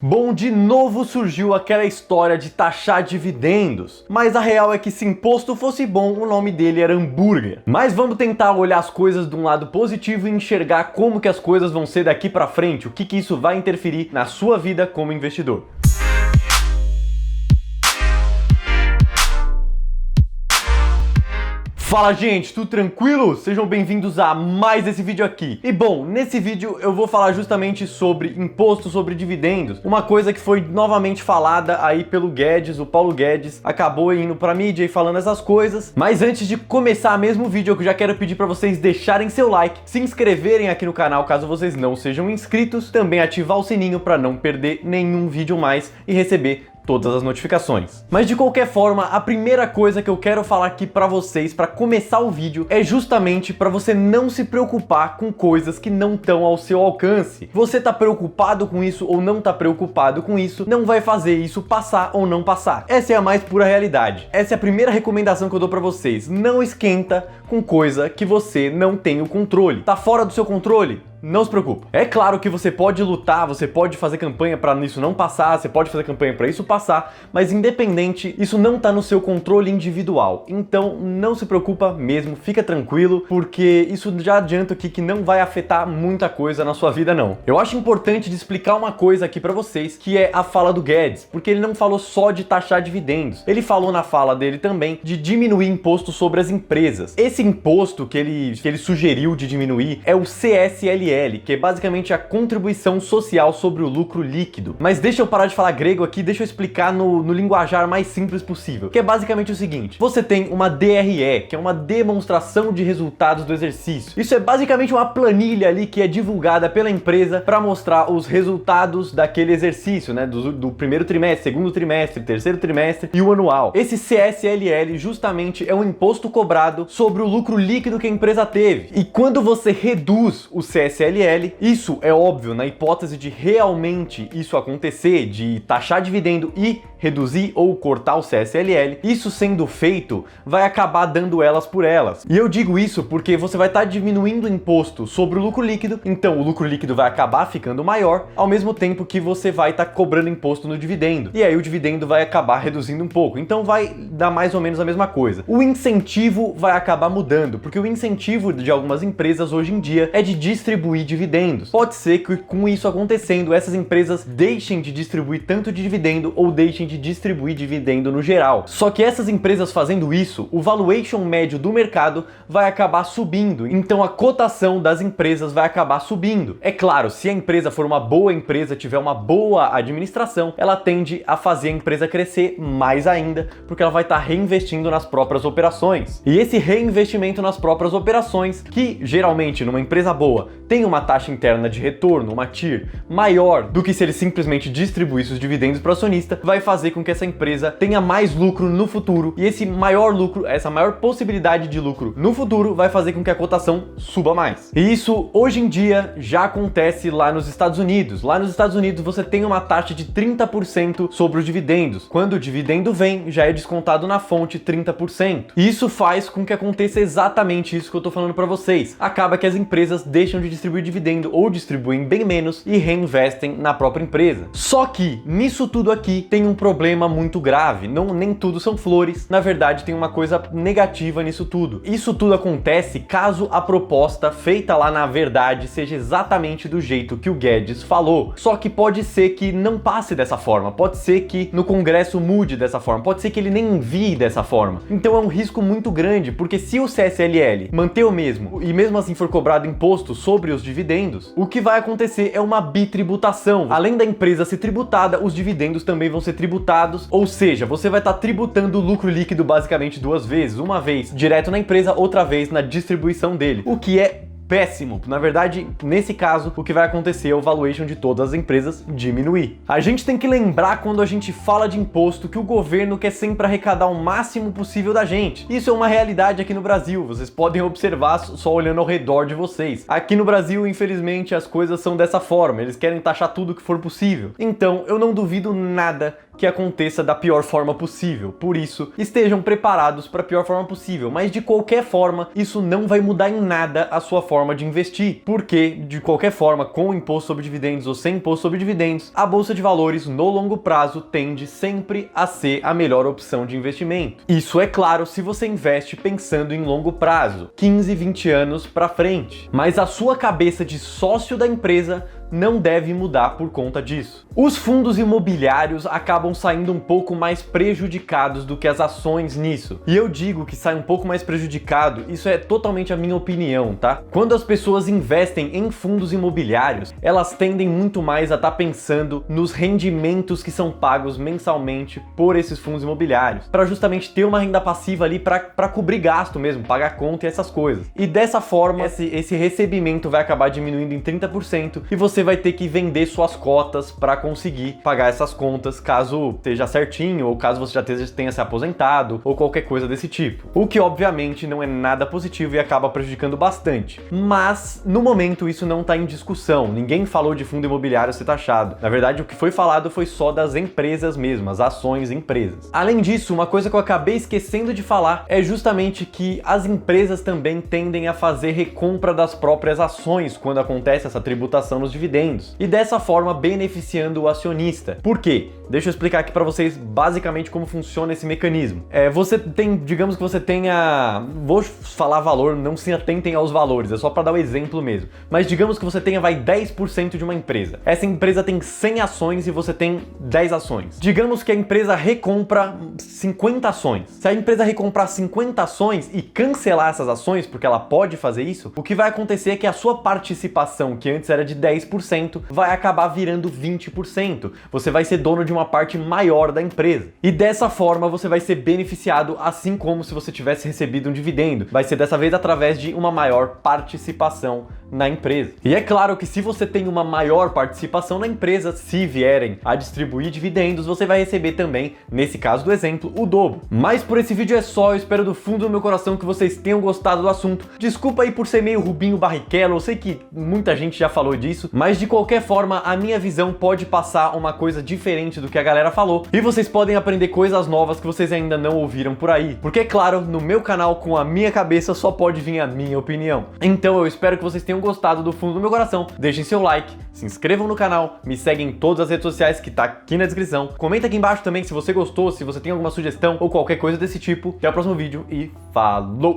Bom, de novo surgiu aquela história de taxar dividendos, mas a real é que se imposto fosse bom, o nome dele era hambúrguer. Mas vamos tentar olhar as coisas de um lado positivo e enxergar como que as coisas vão ser daqui pra frente, o que isso vai interferir na sua vida como investidor. Fala gente, tudo tranquilo? Sejam bem-vindos a mais esse vídeo aqui. E bom, nesse vídeo eu vou falar justamente sobre imposto sobre dividendos, uma coisa que foi novamente falada aí pelo Guedes, o Paulo Guedes acabou indo pra mídia e falando essas coisas. Mas antes de começar mesmo o vídeo, eu já quero pedir pra vocês deixarem seu like, se inscreverem aqui no canal caso vocês não sejam inscritos, também ativar o sininho pra não perder nenhum vídeo mais e receber todas as notificações. Mas de qualquer forma, a primeira coisa que eu quero falar aqui pra vocês, pra começar o vídeo, é justamente pra você não se preocupar com coisas que não estão ao seu alcance. Você tá preocupado com isso ou não tá preocupado com isso, não vai fazer isso passar ou não passar. Essa é a mais pura realidade. Essa é a primeira recomendação que eu dou pra vocês. Não esquenta com coisa que você não tem o controle. Tá fora do seu controle? Não se preocupe. É claro que você pode lutar, você pode fazer campanha para isso não passar, você pode fazer campanha para isso passar, mas independente, isso não tá no seu controle individual. Então não se preocupa mesmo, fica tranquilo, porque isso já adianto aqui que não vai afetar muita coisa na sua vida não. Eu acho importante de explicar uma coisa aqui para vocês, que é a fala do Guedes, porque ele não falou só de taxar dividendos. Ele falou na fala dele também de diminuir imposto sobre as empresas. Esse imposto que ele sugeriu de diminuir é o CSLL, que é basicamente a contribuição social sobre o lucro líquido. Mas deixa eu parar de falar grego aqui, deixa eu explicar no linguajar mais simples possível, que é basicamente o seguinte: você tem uma DRE, que é uma demonstração de resultados do exercício. Isso é basicamente uma planilha ali que é divulgada pela empresa para mostrar os resultados daquele exercício, né, do primeiro trimestre, segundo trimestre, terceiro trimestre e o anual. Esse CSLL justamente é um imposto cobrado sobre o lucro líquido que a empresa teve. E quando você reduz o CSLL, isso é óbvio, na hipótese de realmente isso acontecer, de taxar dividendo e reduzir ou cortar o CSLL, isso sendo feito vai acabar dando elas por elas. E eu digo isso porque você vai estar diminuindo o imposto sobre o lucro líquido, então o lucro líquido vai acabar ficando maior, ao mesmo tempo que você vai estar cobrando imposto no dividendo. E aí o dividendo vai acabar reduzindo um pouco, então vai dar mais ou menos a mesma coisa. O incentivo vai acabar mudando, porque o incentivo de algumas empresas hoje em dia é de distribuir dividendos. Pode ser que com isso acontecendo, essas empresas deixem de distribuir tanto de dividendo ou deixem de distribuir dividendo no geral. Só que essas empresas fazendo isso, o valuation médio do mercado vai acabar subindo, então a cotação das empresas vai acabar subindo. É claro, se a empresa for uma boa empresa, tiver uma boa administração, ela tende a fazer a empresa crescer mais ainda, porque ela vai estar reinvestindo nas próprias operações. E esse reinvestimento nas próprias operações, que geralmente numa empresa boa tem uma taxa interna de retorno, uma TIR, maior do que se ele simplesmente distribuísse os dividendos para o acionista, vai fazer com que essa empresa tenha mais lucro no futuro, e esse maior lucro, essa maior possibilidade de lucro no futuro vai fazer com que a cotação suba mais. E isso hoje em dia já acontece lá nos Estados Unidos. Lá nos Estados Unidos você tem uma taxa de 30% sobre os dividendos. Quando o dividendo vem, já é descontado na fonte 30%. E isso faz com que aconteça exatamente isso que eu tô falando para vocês. Acaba que as empresas deixam de distribuir dividendo ou distribuem bem menos e reinvestem na própria empresa. Só que nisso tudo aqui tem um problema muito grave. Nem tudo são flores. Na verdade, tem uma coisa negativa nisso tudo. Isso tudo acontece caso a proposta feita lá na verdade seja exatamente do jeito que o Guedes falou. Só que pode ser que não passe dessa forma. Pode ser que no Congresso mude dessa forma. Pode ser que ele nem envie dessa forma. Então é um risco muito grande, porque se o CSLL manter o mesmo e mesmo assim for cobrado imposto sobre os dividendos, o que vai acontecer é uma bitributação. Além da empresa ser tributada, os dividendos também vão ser tributados, ou seja, você vai estar tributando o lucro líquido basicamente duas vezes, uma vez direto na empresa, outra vez na distribuição dele, o que é péssimo. Na verdade, nesse caso, o que vai acontecer é o valuation de todas as empresas diminuir. A gente tem que lembrar, quando a gente fala de imposto, que o governo quer sempre arrecadar o máximo possível da gente. Isso é uma realidade aqui no Brasil, vocês podem observar só olhando ao redor de vocês. Aqui no Brasil, infelizmente, as coisas são dessa forma, eles querem taxar tudo que for possível. Então, eu não duvido nada que aconteça da pior forma possível. Por isso, estejam preparados para a pior forma possível, mas de qualquer forma, isso não vai mudar em nada a sua forma forma de investir, porque, de qualquer forma, com imposto sobre dividendos ou sem imposto sobre dividendos, a bolsa de valores no longo prazo tende sempre a ser a melhor opção de investimento. Isso é claro se você investe pensando em longo prazo, 15, 20 anos para frente. Mas a sua cabeça de sócio da empresa não deve mudar por conta disso. Os fundos imobiliários acabam saindo um pouco mais prejudicados do que as ações nisso. E eu digo que sai um pouco mais prejudicado, isso é totalmente a minha opinião, tá? Quando as pessoas investem em fundos imobiliários, elas tendem muito mais a estar pensando nos rendimentos que são pagos mensalmente por esses fundos imobiliários, para justamente ter uma renda passiva ali para cobrir gasto mesmo, pagar conta e essas coisas. E dessa forma, esse recebimento vai acabar diminuindo em 30% e você vai ter que vender suas cotas para conseguir pagar essas contas, caso esteja certinho ou caso você já tenha se aposentado ou qualquer coisa desse tipo. O que obviamente não é nada positivo e acaba prejudicando bastante. Mas no momento isso não está em discussão. Ninguém falou de fundo imobiliário ser taxado. Na verdade, o que foi falado foi só das empresas mesmo, as ações empresas. Além disso, uma coisa que eu acabei esquecendo de falar é justamente que as empresas também tendem a fazer recompra das próprias ações quando acontece essa tributação nos dividendos. E dessa forma beneficiando o acionista. Por quê? Deixa eu explicar aqui para vocês basicamente como funciona esse mecanismo. Você tem, digamos que você tenha, vou falar valor, não se atentem aos valores, é só para dar o exemplo mesmo. Mas digamos que você tenha 10% de uma empresa. Essa empresa tem 100 ações e você tem 10 ações. Digamos que a empresa recompra 50 ações. Se a empresa recomprar 50 ações e cancelar essas ações, porque ela pode fazer isso, o que vai acontecer é que a sua participação, que antes era de 10%, vai acabar virando 20%. Você vai ser dono de uma parte maior da empresa. E dessa forma você vai ser beneficiado assim como se você tivesse recebido um dividendo. Vai ser dessa vez através de uma maior participação na empresa. E é claro que se você tem uma maior participação na empresa, se vierem a distribuir dividendos, você vai receber também, nesse caso do exemplo, o dobro. Mas por esse vídeo é só, eu espero do fundo do meu coração que vocês tenham gostado do assunto. Desculpa aí por ser meio Rubinho Barrichello, eu sei que muita gente já falou disso, mas de qualquer forma a minha visão pode passar uma coisa diferente do que a galera falou e vocês podem aprender coisas novas que vocês ainda não ouviram por aí. Porque, claro, no meu canal, com a minha cabeça, só pode vir a minha opinião. Então eu espero que vocês tenham gostado do fundo do meu coração. Deixem seu like, se inscrevam no canal, me seguem em todas as redes sociais que tá aqui na descrição. Comenta aqui embaixo também se você gostou, se você tem alguma sugestão ou qualquer coisa desse tipo. Até o próximo vídeo e falou!